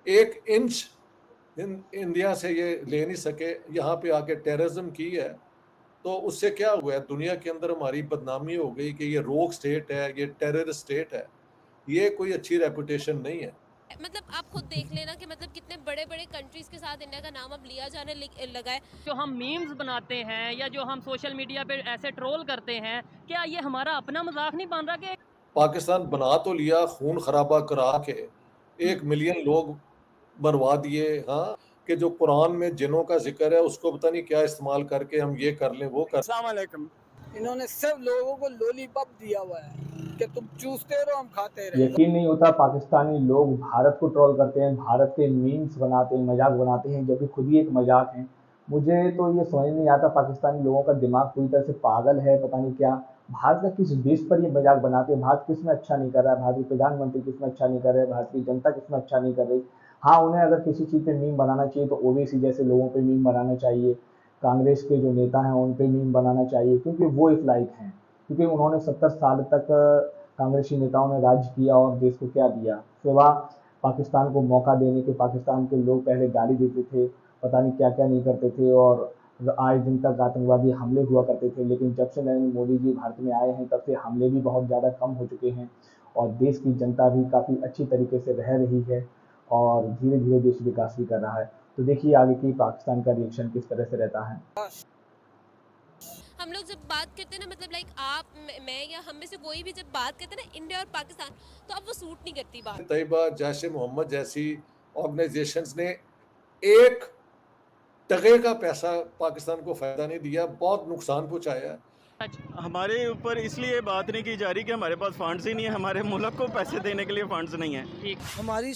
एक inch India से ये ले नहीं सके, यहाँ पे आके टेररिज्म की है। तो उससे क्या हुआ है, दुनिया के अंदर हमारी बदनामी हो गई कि ये रोग स्टेट है, ये टेररिस्ट स्टेट है। ये कोई अच्छी रेपुटेशन नहीं है। मतलब आप खुद देख लेना कि मतलब कितने बड़े बड़े कंट्रीज के साथ इंडिया का नाम अब लिया जाने लगा है। जो हम मीम्स बनाते हैं या जो हम सोशल मीडिया पे ऐसे ट्रोल करते हैं, क्या ये हमारा अपना मजाक नहीं बन रहा कि पाकिस्तान बना तो लिया खून खराबा करा के, 1 मिलियन लोग मरवा दिए, हाँ, कि जो कुरान में जिनों का जिक्र है उसको पता नहीं क्या इस्तेमाल करके हम ये कर लें वो कर। अस्सलाम वालेकुम। इन्होंने सब लोगों को लॉलीपॉप दिया हुआ है कि तुम चूसते रहो, हम खाते रहे। यकीन नहीं होता पाकिस्तानी लोग भारत को ट्रोल करते हैं, भारत के मीम्स बनाते हैं, मजाक बनाते हैं, जबकि खुद ही एक मजाक है। मुझे तो ये समझ नहीं आता पाकिस्तानी लोगों का दिमाग पूरी तरह से पागल है, पता नहीं क्या। भारत का किस बेस पर ये मजाक बनाते हैं? भारत किस में अच्छा नहीं कर रहा है? भारत के प्रधानमंत्री किस में अच्छा नहीं कर रहे हैं? भारत की जनता किस में अच्छा नहीं कर रही? हाँ, उन्हें अगर किसी चीज़ पे मीम बनाना चाहिए तो ओवैसी जैसे लोगों पे मीम बनाना चाहिए, कांग्रेस के जो नेता हैं उन पे मीम बनाना चाहिए, क्योंकि वो इस लायक हैं। क्योंकि उन्होंने 70 साल तक कांग्रेसी नेताओं ने राज किया और देश को क्या दिया सिवा पाकिस्तान को मौका देने के। पाकिस्तान के लोग पहले गाली देते थे, पता नहीं क्या क्या नहीं करते थे, और आज दिन तक आतंकवादी हमले हुआ करते थे। लेकिन जब से नरेंद्र मोदी जी भारत में आए हैं तब से हमले भी बहुत ज़्यादा कम हो चुके हैं, और देश की जनता भी काफ़ी अच्छी तरीके से रह रही है, और धीरे धीरे देश विकास भी कर रहा है। तो देखिए आगे की पाकिस्तान का रिएक्शन किस तरह से रहता है। हम लोग जब बात करते हैं ना, मतलब लाइक आप मैं या हम में से कोई भी जब बात करते हैं ना इंडिया और पाकिस्तान, तो अब वो सूट नहीं करती बात। तैयबा, जैश ए मोहम्मद जैसी ऑर्गेनाइजेशंस ने एक टके का पैसा पाकिस्तान को फायदा नहीं दिया, बहुत नुकसान पहुंचाया। हमारे ऊपर इसलिए बात नहीं की जा रही कि हमारे पास फंड्स ही नहीं है, हमारे मुल्क को पैसे देने के लिए फंड्स नहीं है। ठीक हमारी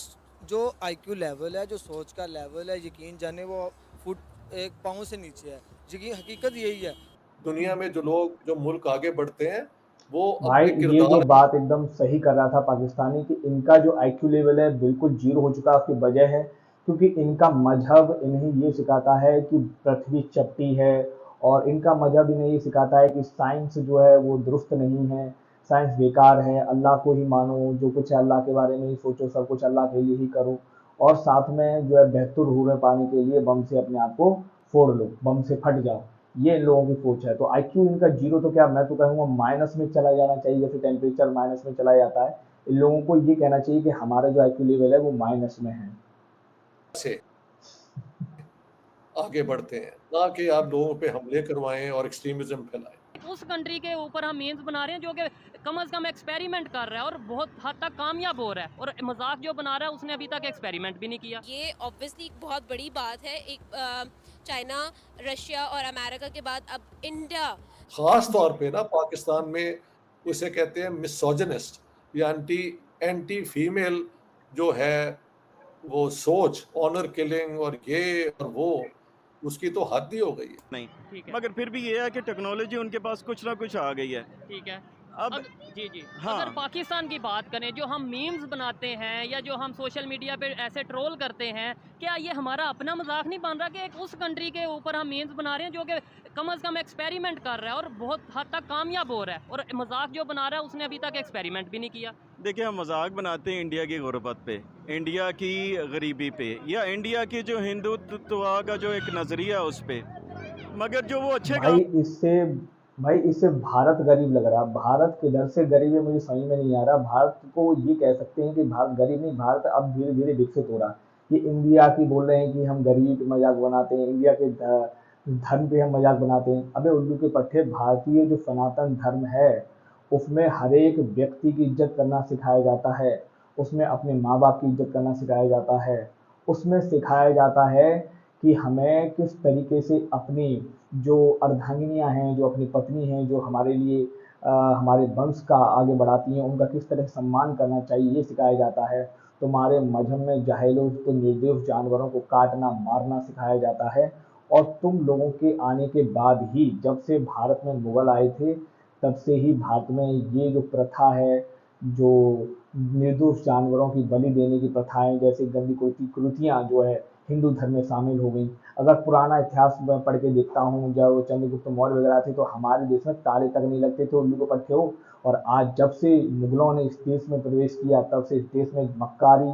जो आईक्यू लेवल है, जो सोच का लेवल है, यकीन जाने वो फुट एक पाँव से नीचे है। यकीन हकीकत यही है। दुनिया में जो लोग, जो मुल्क आगे बढ़ते हैं, वो भाई अपने ये जो किरदार। बात एकदम सही कर रहा था पाकिस्तानी कि इनका जो आईक्यू लेवल है बिल्कुल जीरो हो चुका है। उसकी वजह है क्योंकि इनका मजहब इन्हें ये सिखाता है कि पृथ्वी चपटी है, और इनका मजहब इन्हें ये सिखाता है कि साइंस जो है वो दुरुस्त नहीं है, साइंस बेकार है, अल्लाह को ही मानो, जो कुछ है अल्लाह के बारे में ही सोचो, सब कुछ अल्लाह के लिए ही करो, और साथ में जो है बेहतर हूरें पाने के लिए बम से अपने आप को फोड़ लो, बम से फट जाओ। ये इन लोगों की सोच है। तो आईक्यू इनका जीरो तो क्या, मैं तो कहूँगा माइनस में चला जाना चाहिए, जैसे टेम्परेचर माइनस में चला जाता है। इन लोगों को ये कहना चाहिए कि हमारा जो आईक्यू लेवल है वो माइनस में है। से आगे बढ़ते हैं, ना कि आप लोगों पे हमले करवाएं और एक्सट्रीमिज्म फैलाएं। उस कंट्री के ऊपर हम मीम्स बना रहे हैं जो कि कम से कम एक्सपेरिमेंट कर रहा है और बहुत हद तक कामयाब हो रहा है, और मजाक जो बना रहा है उसने अभी तक एक्सपेरिमेंट भी नहीं किया। ये ऑब्वियसली एक बहुत बड़ी बात है। एक चाइना, रशिया और अमेरिका के बाद अब इंडिया। खास तौर पे ना पाकिस्तान में उसे कहते हैं मिसोजिनिस्ट, या एंटी एंटी फीमेल जो है, वो सोच ऑनर किलिंग और ये और वो, उसकी तो हद ही हो गई है। नहीं, ठीक है। मगर फिर भी ये है कि टेक्नोलॉजी उनके पास कुछ ना कुछ आ गई है। ठीक है। अब जी जी। अगर हाँ, पाकिस्तान की बात करें, जो हम मीम्स बनाते हैं या जो हम सोशल मीडिया पे ऐसे ट्रोल करते हैं, क्या ये हमारा अपना मजाक नहीं बन रहा कि एक उस कंट्री के ऊपर हम मीम्स बना रहे हैं जो कि कम से कम एक्सपेरिमेंट कर रहा है और बहुत हद तक कामयाब हो रहा है, और मजाक जो बना रहा है उसने अभी तक एक्सपेरिमेंट भी नहीं किया। देखिए हम मजाक बनाते हैं इंडिया की गुर्बत पे, इंडिया की गरीबी पे, या इंडिया की जो हिंदुत्व का जो एक नज़रिया है उस पे, मगर जो वो अच्छे भाई काम। इससे भाई इससे भारत गरीब लग रहा। भारत किधर से गरीब है मुझे समझ में नहीं आ रहा। भारत को ये कह सकते हैं कि भारत गरीब नहीं, भारत अब धीरे धीरे विकसित हो रहा। ये इंडिया की बोल रहे हैं कि हम गरीबी पे मजाक बनाते हैं, इंडिया के धर्म पे हम मजाक बनाते हैं। अबे उल्लू के पट्टे, भारतीय जो सनातन धर्म है उसमें हर एक व्यक्ति की इज्जत करना सिखाया जाता है, उसमें अपने माँ बाप की इज्जत करना सिखाया जाता है, उसमें सिखाया जाता है कि हमें किस तरीके से अपनी जो अर्धांगिनियाँ हैं, जो अपनी पत्नी हैं, जो हमारे लिए हमारे वंश का आगे बढ़ाती हैं, उनका किस तरह सम्मान करना चाहिए ये सिखाया जाता है। तुम्हारे मजहब में जाहिलों को, निर्दोष जानवरों को काटना मारना सिखाया जाता है। और तुम लोगों के आने के बाद ही, जब से भारत में मुगल आए थे तब से ही भारत में ये जो प्रथा है, जो निर्दोष जानवरों की बलि देने की प्रथाएं, जैसे गंदी कुरीतियाँ जो है हिंदू धर्म में शामिल हो गई। अगर पुराना इतिहास मैं पढ़ के देखता हूँ, जब चंद्रगुप्त मौर्य वगैरह थे तो हमारे देश में ताले तक नहीं लगते थे उल्लू के पट्टे हो। और आज जब से मुगलों ने इस देश में प्रवेश किया तब से इस देश में मक्कारी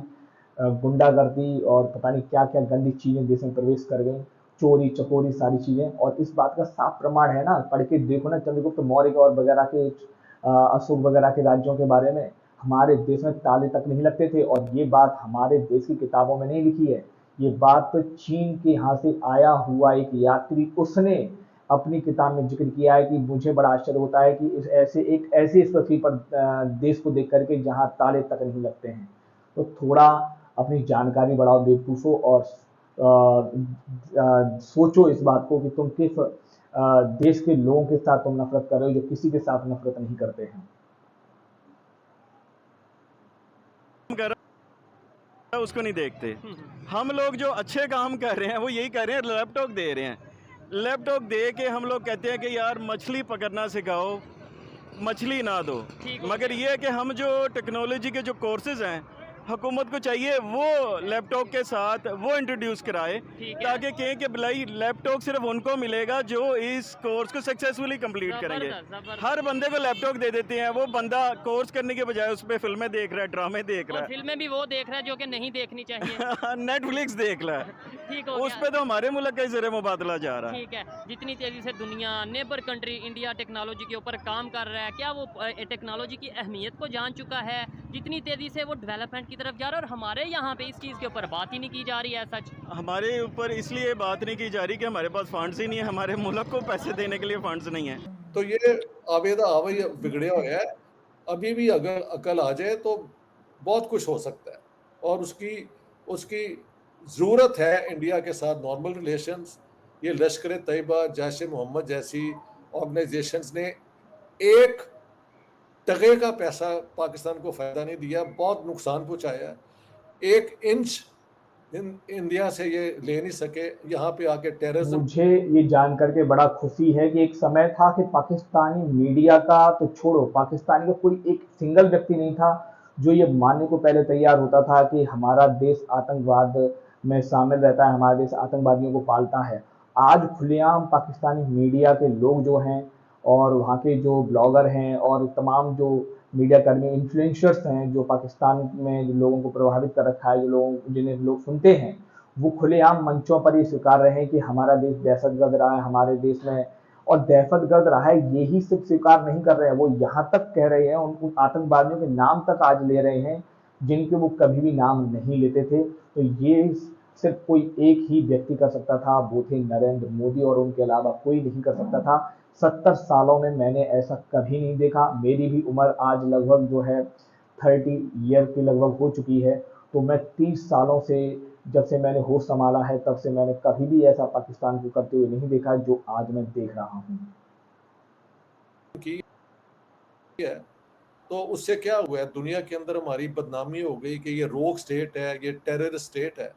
गुंडागर्दी और पता नहीं क्या क्या गंदी चीज़ें देश में प्रवेश कर गई, चोरी चकोरी सारी चीज़ें। और इस बात का साफ प्रमाण है ना, पढ़ के देखो ना चंद्रगुप्त मौर्य और वगैरह के अशोक वगैरह के राज्यों के बारे में, हमारे देश में ताले तक नहीं लगते थे। और ये बात हमारे देश की किताबों में नहीं लिखी है, ये बात तो चीन के यहाँ से आया हुआ एक यात्री, उसने अपनी किताब में जिक्र किया है कि मुझे बड़ा आश्चर्य होता है कि इस ऐसे इस पृथ्वी पर देश को देख करके जहाँ ताले तक नहीं लगते हैं। तो थोड़ा अपनी जानकारी बढ़ाओ बेवकूफ़ों, और सोचो इस बात को कि तुम किस देश के लोगों के साथ तुम नफरत कर रहे हो जो किसी के साथ नफरत नहीं करते हैं। कर रहा है, उसको नहीं देखते। हम लोग जो अच्छे काम कर रहे हैं वो यही कर रहे हैं, लैपटॉप दे रहे हैं। लैपटॉप दे के हम लोग कहते हैं कि यार मछली पकड़ना सिखाओ, मछली ना दो। ठीक हो मगर ये है कि हम जो टेक्नोलॉजी के जो कोर्सेज हैं, हुकूमत को चाहिए वो लैपटॉप के साथ वो इंट्रोड्यूस कराए, ठीक है। ताकि कहें कि भलाई लैपटॉप सिर्फ उनको मिलेगा जो इस कोर्स को सक्सेसफुली कंप्लीट करेंगे। जबरदस्त। हर बंदे को लैपटॉप दे देते हैं, वो बंदा कोर्स करने के बजाय उस पर फिल्में देख रहा है, ड्रामे देख और रहा फिल्में भी वो देख रहा है जो कि नहीं देखनी चाहिए। है, नेटफ्लिक्स देख रहा है। ठीक हो उस गया। पे तो हमारे मुल्क का ही ज़र मुबादला जा रहा है। ठीक है, जितनी तेज़ी से दुनिया नेबर कंट्री इंडिया टेक्नोलॉजी के ऊपर काम कर रहा है, क्या वो टेक्नोलॉजी की अहमियत को जान चुका है? जितनी तेज़ी से वो डेवलपमेंट की तरफ जा रहा है, और हमारे यहाँ पे इस चीज़ के ऊपर बात ही नहीं की जा रही है। सच हमारे ऊपर इसलिए बात नहीं की जा रही कि हमारे पास फंड्स ही नहीं है, हमारे मुल्क को पैसे देने के लिए फंड्स नहीं है। तो ये आवेदा आवाई बिगड़े हुए है। अभी भी अगर अकल आ जाए तो बहुत कुछ हो सकता है, और उसकी उसकी ज़रूरत है इंडिया के साथ नॉर्मल रिलेशंस। ये लश्कर तैयबा, जैश ए मोहम्मद जैसी ऑर्गेनाइजेशंस ने एक टके का पैसा पाकिस्तान को फ़ायदा नहीं दिया, बहुत नुकसान पहुँचाया। एक इंच इंडिया से ये ले नहीं सके, यहाँ पे आके टेररिज्म। मुझे ये जान करके बड़ा खुशी है कि एक समय था कि पाकिस्तानी मीडिया का तो छोड़ो, पाकिस्तानी का कोई एक सिंगल व्यक्ति नहीं था जो ये मानने को पहले तैयार होता था कि हमारा देश आतंकवाद में शामिल रहता है, हमारा देश आतंकवादियों को पालता है। आज खुलेआम पाकिस्तानी मीडिया के लोग जो हैं, और वहाँ के जो ब्लॉगर हैं, और तमाम जो मीडिया कर्मी इन्फ्लुएंसर्स हैं जो पाकिस्तान में जो लोगों को प्रभावित कर रखा है, जो लोग जिन्हें लोग सुनते हैं, वो खुलेआम मंचों पर ये स्वीकार रहे हैं कि हमारा देश दहशतगर्द रहा है, हमारे देश में और दहशतगर्द रहा है। यही सिर्फ स्वीकार नहीं कर रहे हैं, वो यहाँ तक कह रहे हैं, उन आतंकवादियों के नाम तक आज ले रहे हैं जिनके वो कभी भी नाम नहीं लेते थे। तो ये सिर्फ कोई एक ही व्यक्ति कर सकता था, वो थे नरेंद्र मोदी, और उनके अलावा कोई नहीं कर सकता था। 70 सालों में मैंने ऐसा कभी नहीं देखा। मेरी भी उम्र आज लगभग जो है 30 ईयर की लगभग हो चुकी है। तो मैं 30 सालों से, जब से मैंने होश संभाला है, तब से मैंने कभी भी ऐसा पाकिस्तान को करते हुए नहीं देखा जो आज मैं देख रहा हूँ। की है, तो उससे क्या हुआ है, दुनिया के अंदर हमारी बदनामी हो गई कि ये रोग स्टेट है, ये टेररिस्ट स्टेट है।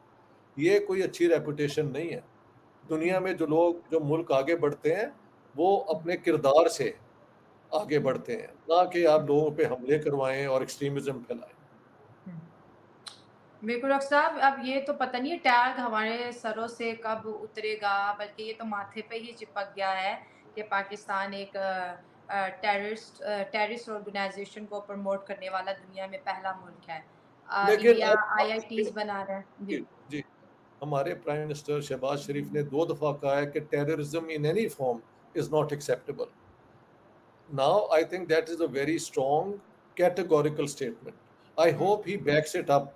ये कोई अच्छी रेपुटेशन नहीं है। दुनिया में जो लोग, जो मुल्क आगे बढ़ते हैं, वो अपने किरदार से आगे बढ़ते हैं, ना कि आप लोगों पे हमले करवाएं और एक्सट्रीमिज्म फैलाएं। बिल्कुल डॉक्टर साहब, अब ये तो पता नहीं टैग हमारे सरों से कब उतरेगा, बल्कि ये तो माथे पे ही चिपक गया है कि पाकिस्तान एक टेररिस्ट ऑर्गेनाइजेशन को प्रमोट करने वाला दुनिया में पहला मुल्क है। लेकिन इंडिया अब आईआईटीज बना रहा है। जी जी जी, हमारे प्राइम मिनिस्टर शहबाज शरीफ ने 2 दफा कहा है कि terrorism in any form is not acceptable. Now I think that is a very strong categorical statement. I hope he backs it up.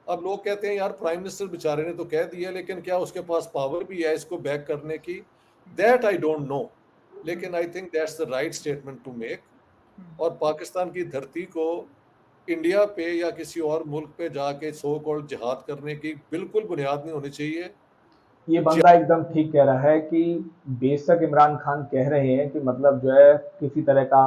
अब लोग कहते हैं यार प्राइम मिनिस्टर बेचारे ने तो कह दिया, लेकिन क्या उसके पास पावर भी है इसको बैक करने की? दैट आई डोंट नो, लेकिन I think that's the right statement to make. और पाकिस्तान की धरती को इंडिया पे या किसी और मुल्क पे जाके सो कॉल्ड जिहाद करने की बिल्कुल बुनियाद नहीं होनी चाहिए। ये बंदा एकदम ठीक कह रहा है कि बेशक इमरान खान कह रहे हैं कि मतलब जो है किसी तरह का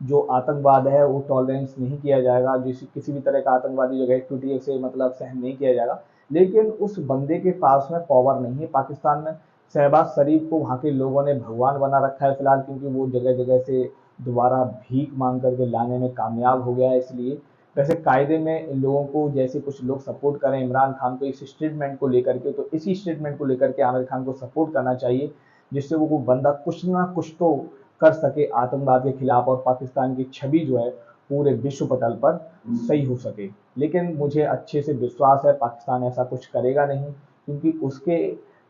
जो आतंकवाद है वो टॉलरेंस नहीं किया जाएगा, जिस किसी भी तरह का आतंकवादी जो एक्टिविटी से मतलब सहन नहीं किया जाएगा। लेकिन उस बंदे के पास में पावर नहीं है पाकिस्तान में। शहबाज शरीफ को वहाँ के लोगों ने भगवान बना रखा है फिलहाल, क्योंकि वो जगह जगह से दोबारा भीख मांग करके लाने में कामयाब हो गया है। इसलिए वैसे कायदे में इन लोगों को, जैसे कुछ लोग सपोर्ट करें इमरान खान को इस स्टेटमेंट को लेकर के, तो इसी स्टेटमेंट को लेकर के आमिर खान को सपोर्ट करना चाहिए, जिससे वो बंदा कुछ ना कुछ तो कर सके आतंकवाद के खिलाफ, और पाकिस्तान की छवि जो है पूरे विश्व पटल पर सही हो सके। लेकिन मुझे अच्छे से विश्वास है पाकिस्तान ऐसा कुछ करेगा नहीं, क्योंकि उसके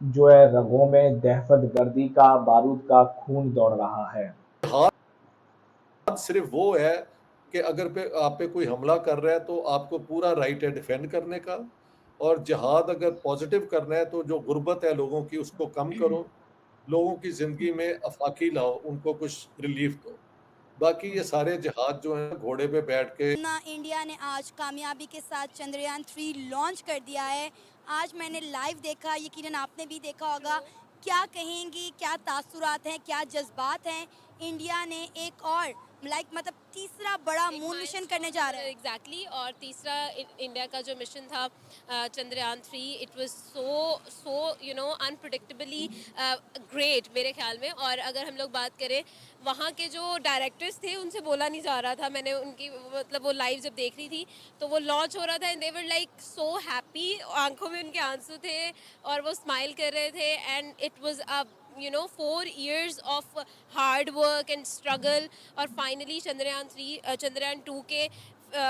जो है रगों में दहशतगर्दी का, बारूद का खून दौड़ रहा है। बात सिर्फ वो है कि अगर आप पे कोई हमला कर रहा है तो आपको पूरा राइट है डिफेंड करने का, और जिहाद अगर पॉजिटिव करना है तो जो गुर्बत है लोगों की उसको कम करो, लोगों की जिंदगी में अफाकी लाओ, उनको कुछ रिलीफ दो। बाकी ये सारे जिहाद जो हैं घोड़े पे बैठ के ना इंडिया ने आज कामयाबी के साथ चंद्रयान 3 लॉन्च कर दिया है। आज मैंने लाइव देखा, यकीनन आपने भी देखा होगा। क्या कहेंगी, क्या तासुरात हैं, क्या जज्बात हैं? इंडिया ने एक और मतलब तीसरा बड़ा मून मिशन करने जा रहा है। एग्जैक्टली। और तीसरा इंडिया का जो मिशन था Chandrayaan 3, it was so unpredictably great मेरे ख्याल में। और अगर हम लोग बात करें वहाँ के जो डायरेक्टर्स थे उनसे बोला नहीं जा रहा था। मैंने उनकी मतलब वो लाइव जब देख रही थी तो वो लॉन्च हो रहा था and they were like so happy, आंखों में उनके आंसू थे और वो स्माइल कर रहे थे। And it was a 4 years of hard work and struggle, और फाइनली चंद्रयान 2 के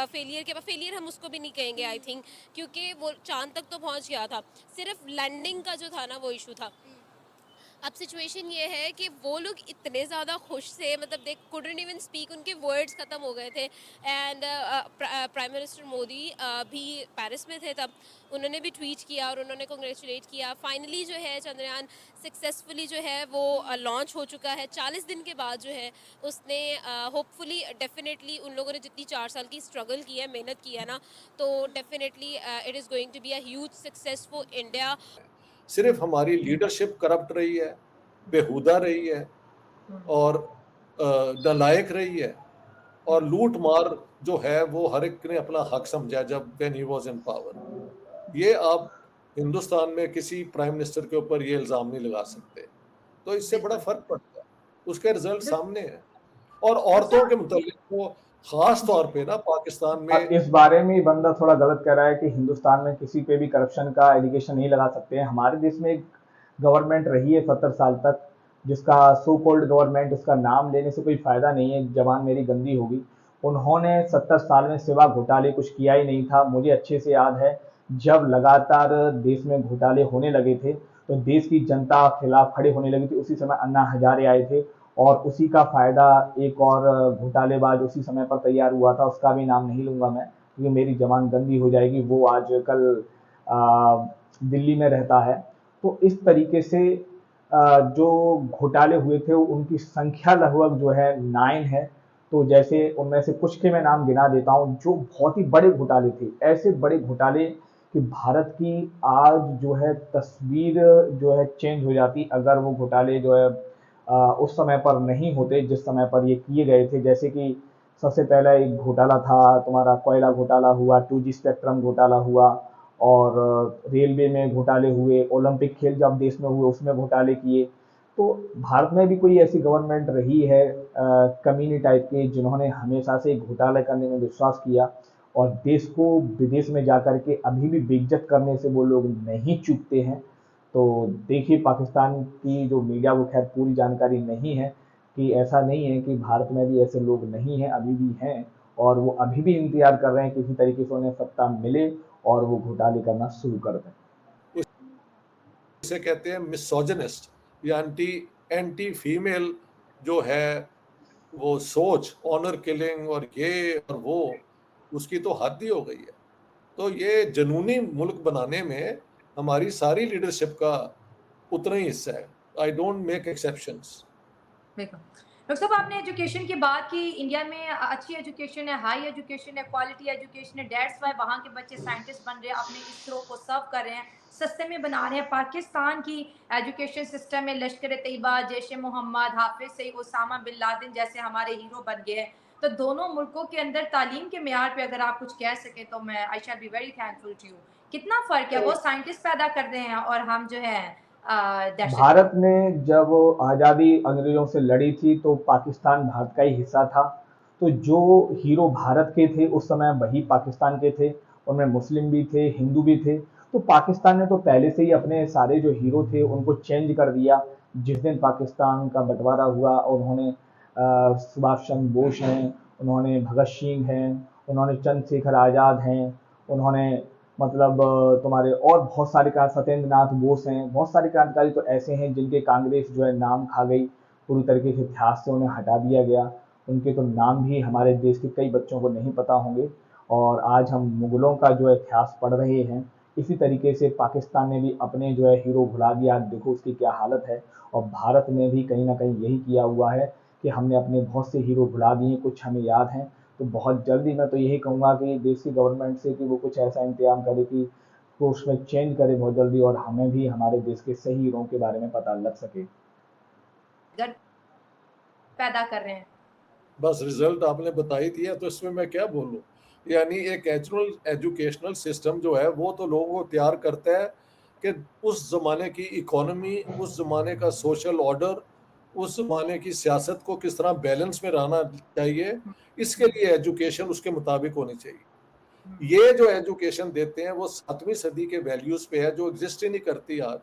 फेलियर हम उसको भी नहीं कहेंगे आई थिंक, क्योंकि वो चांद तक तो पहुंच गया था, सिर्फ लैंडिंग का जो था ना वो इशू था। अब सिचुएशन ये है कि वो लोग इतने ज़्यादा खुश थे, मतलब दे कुडंट इवन स्पीक, उनके वर्ड्स ख़त्म हो गए थे। एंड प्राइम मिनिस्टर मोदी भी पेरिस में थे तब, उन्होंने भी ट्वीट किया और उन्होंने कांग्रेचुलेट किया। फाइनली जो है चंद्रयान सक्सेसफुली जो है वो लॉन्च हो चुका है 40 दिन के बाद जो है उसने होपफुली डेफिनेटली उन लोगों ने जितनी 4 साल की स्ट्रगल की है, मेहनत की है ना, तो definitely it is going to be a huge success for India. सिर्फ हमारी लीडरशिप करप्ट रही है, बेहुदा रही है और नालायक रही है, और लूट मार जो है वो हर एक ने अपना हक समझा जब when he was in power. ये आप हिंदुस्तान में किसी प्राइम मिनिस्टर के ऊपर ये इल्जाम नहीं लगा सकते, तो इससे बड़ा फर्क पड़ता है, उसके रिजल्ट सामने है। और औरतों के मुतालिक तो खास तौर पे ना पाकिस्तान अब में इस बारे में ये बंदा थोड़ा गलत कह रहा है कि हिंदुस्तान में किसी पे भी करप्शन का एलिगेशन नहीं लगा सकते हैं। हमारे देश में एक गवर्नमेंट रही है 70 साल तक, जिसका सो कॉल्ड गवर्नमेंट, उसका नाम लेने से कोई फायदा नहीं है, जबान मेरी गंदी होगी। उन्होंने 70 साल में सिवा घोटाले कुछ किया ही नहीं था। मुझे अच्छे से याद है जब लगातार देश में घोटाले होने लगे थे तो देश की जनता खिलाफ खड़े होने लगी थी। उसी समय अन्ना हजारे आए थे और उसी का फायदा एक और घोटालेबाज उसी समय पर तैयार हुआ था, उसका भी नाम नहीं लूंगा मैं क्योंकि मेरी जबान गंदी हो जाएगी। वो आजकल दिल्ली में रहता है। तो इस तरीके से जो घोटाले हुए थे उनकी संख्या लगभग जो है 9 है। तो जैसे उनमें से कुछ के मैं नाम गिना देता हूँ जो बहुत ही बड़े घोटाले थे, ऐसे बड़े घोटाले कि भारत की आज जो है तस्वीर जो है चेंज हो जाती अगर वो घोटाले जो है उस समय पर नहीं होते जिस समय पर ये किए गए थे। जैसे कि सबसे पहला एक घोटाला था तुम्हारा कोयला घोटाला हुआ, 2G स्पेक्ट्रम घोटाला हुआ, और रेलवे में घोटाले हुए, ओलंपिक खेल जब देश में हुए उसमें घोटाले किए। तो भारत में भी कोई ऐसी गवर्नमेंट रही है कमीनी टाइप के जिन्होंने हमेशा से घोटाला करने में विश्वास किया और देश को विदेश में जाकर के अभी भी बेइज्जत करने से वो लोग नहीं चूकते हैं। तो देखिए पाकिस्तान की जो मीडिया को खैर पूरी जानकारी नहीं है कि ऐसा नहीं है कि भारत में भी ऐसे लोग नहीं हैं, अभी भी हैं और वो अभी भी इंतजार कर रहे हैं किसी तरीके से उन्हें सत्ता मिले और वो घोटाले करना शुरू कर दें। इसे कहते हैं मिसोजिनिस्ट या एंटी फीमेल जो है वो सोच, ऑनर किलिंग और ये और वो, उसकी तो हद ही हो गई है। तो ये जनूनी मुल्क बनाने में हमारी सारी लीडरशिप का उतना ही हिस्सा है। I don't make exceptions. बिल्कुल। डॉक्टर साहब आपने एजुकेशन की बात की, इंडिया में अच्छी एजुकेशन है, हाई एजुकेशन है, क्वालिटी एजुकेशन है, दैट्स वाई वहाँ के बच्चे साइंटिस्ट बन रहे हैं, अपने इसरो को सर्व कर रहे हैं, सस्ते में बना रहे हैं। पाकिस्तान की एजुकेशन सिस्टम में लश्कर तैयबा, जैश ए Mohammad, Hafiz Saeed, Osama bin Laden जैसे हमारे हीरो बन गए हैं। तो दोनों मुल्कों के अंदर तालीम के मेयार पे अगर आप कुछ कह सकें तो मैं I shall be very thankful to you. कितना फ़र्क है, वो साइंटिस्ट पैदा कर रहे हैं और हम जो है भारत में जब आज़ादी अंग्रेजों से लड़ी थी तो पाकिस्तान भारत का ही हिस्सा था। तो जो हीरो भारत के थे उस समय वही पाकिस्तान के थे, उनमें मुस्लिम भी थे, हिंदू भी थे। तो पाकिस्तान ने तो पहले से ही अपने सारे जो हीरो थे उनको चेंज कर दिया। जिस दिन पाकिस्तान का बंटवारा हुआ उन्होंने सुभाष चंद्र बोस हैं, उन्होंने भगत सिंह हैं, उन्होंने चंद्रशेखर आज़ाद हैं, उन्होंने मतलब तुम्हारे और बहुत सारे सत्येंद्र नाथ बोस हैं, बहुत सारे क्रांतिकारी तो ऐसे हैं जिनके कांग्रेस जो है नाम खा गई, पूरी तरीके से इतिहास से उन्हें हटा दिया गया। उनके तो नाम भी हमारे देश के कई बच्चों को नहीं पता होंगे। और आज हम मुगलों का जो है इतिहास पढ़ रहे हैं। इसी तरीके से पाकिस्तान ने भी अपने जो है हीरो भुला दिया, देखो उसकी क्या हालत है। और भारत ने भी कहीं ना कहीं यही किया हुआ है कि हमने अपने बहुत से हीरो भुला दिए, कुछ हमें याद हैं। तो बहुत जल्दी मैं तो यही कहूँगा कि देश की गवर्नमेंट से कि वो कुछ ऐसा इंतजाम करे कि वो उसमें चेंज करे बहुत जल्दी, और हमें भी हमारे देश के सही हीरों के बारे में पता लग सके। गर्व पैदा कर रहे हैं। बस रिजल्ट आपने बता ही दिया, तो इसमें मैं क्या बोलूं। यानी एक एजुकेशनल सिस्टम जो है वो तो लोगों को तैयार करता है कि उस जमाने की इकोनॉमी, उस जमाने का सोशल ऑर्डर, उस जमाने की सियासत को किस तरह बैलेंस में रहना चाहिए, इसके लिए एजुकेशन उसके मुताबिक होनी चाहिए। ये जो एजुकेशन देते हैं वो 7वीं सदी के वैल्यूज पे है, जो एग्जिस्ट ही नहीं करती आज।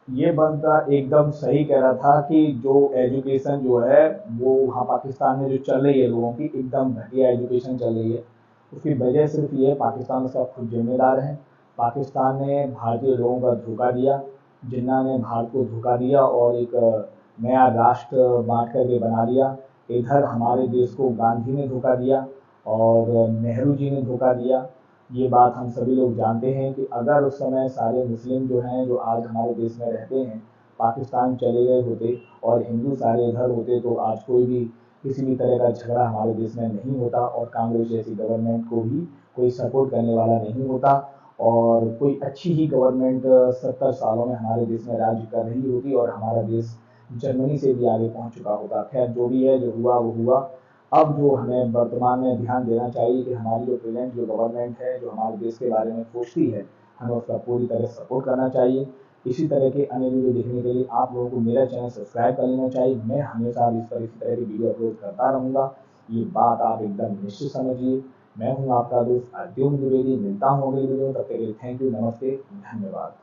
ये बंदा एकदम सही कह रहा था कि जो एजुकेशन जो है वो वहाँ पाकिस्तान में जो चल रही है लोगों की, एकदम घटिया एजुकेशन चल रही है। उसकी वजह सिर्फ ये है, पाकिस्तान उसका खुद जिम्मेदार है। पाकिस्तान ने भारतीय लोगों का धोखा दिया, जिन्ना ने भारत को धोखा दिया और एक नया राष्ट्र बांट करके बना दिया। इधर हमारे देश को गांधी ने धोखा दिया और नेहरू जी ने धोखा दिया। ये बात हम सभी लोग जानते हैं कि अगर उस समय सारे मुस्लिम जो हैं, जो आज हमारे देश में रहते हैं, पाकिस्तान चले गए होते और हिंदू सारे इधर होते, तो आज कोई भी किसी भी तरह का झगड़ा हमारे देश में नहीं होता और कांग्रेस जैसी गवर्नमेंट को भी कोई सपोर्ट करने वाला नहीं होता और कोई अच्छी ही गवर्नमेंट 70 सालों में हमारे देश में राज्य कर रही होती और हमारा देश जर्मनी से भी आगे पहुंच चुका होता। खैर जो भी है, जो हुआ वो हुआ। अब जो हमें वर्तमान में ध्यान देना चाहिए कि हमारी जो प्रेजेंट जो गवर्नमेंट है, जो हमारे देश के बारे में सोचती है, हमें उसका पूरी तरह सपोर्ट करना चाहिए। इसी तरह के अन्य वीडियो देखने के लिए आप लोगों को मेरा चैनल सब्सक्राइब कर लेना चाहिए। मैं हमेशा इस पर इसी तरह की वीडियो अपलोड करता रहूँगा, ये बात आप एकदम निश्चित समझिए। मैं हूँ आपका दोस्त अद्युम्न द्विवेदी, मिलता हूँ अगली वीडियो में। तब तक के लिए थैंक यू, नमस्ते, धन्यवाद।